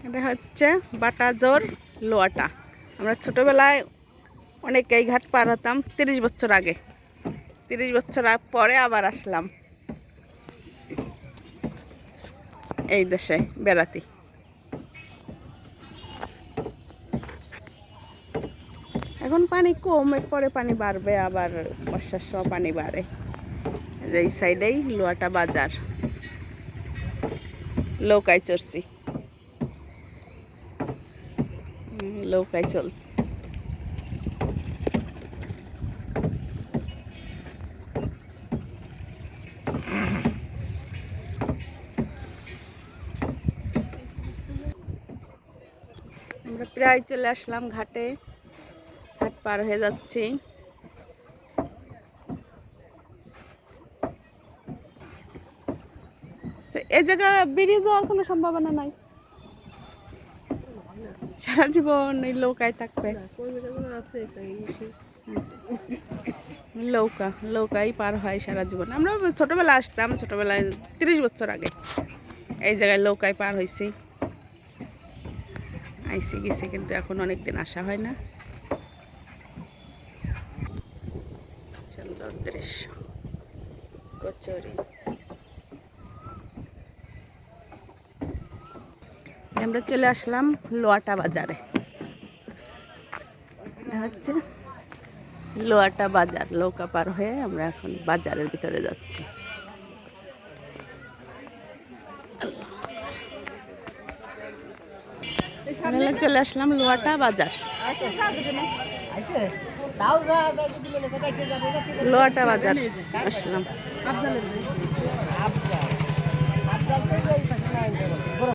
এটা হচ্ছে বাটাজোর লোয়াটা। আমরা ছোটোবেলায় অনেক এই ঘাট পার হতাম 30 বছর আগে। 30 বছর পরে আবার আসলাম এই দেশে বেড়াতে। এখন পানি কম, পরে পানি বাড়বে, আবার বর্ষার সময় পানি বাড়ে। এই সাইডেই লোয়াটা বাজার। নৌকায় চড়ছি, নৌকায় চল। আমরা প্রায় চলে আসলাম ঘাটে, ঘাট পার হয়ে যাচ্ছি। এই জায়গা বেরিয়ে যাওয়ার কোনো সম্ভাবনা নাই, সারা জীবন এই নৌকায় থাকবে। নৌকাই পার হয় সারা জীবন। আমরা ছোটবেলায় আসতাম, ছোটবেলায় 30 বছর আগে এই জায়গায় নৌকায় পার হয়েছি, আইসি গেছি, কিন্তু এখন অনেকদিন আসা হয় না। সুন্দর দৃশ্য, কচুরি। আমরা চলে আসলাম লোয়াটা বাজারে। হচ্ছে লোয়াটা বাজার। নৌকা পার হয়ে আমরা এখন বাজারের ভিতরে যাচ্ছি। চলে আসলাম লোয়াটা বাজার। লোয়াটা বাজার আসলাম।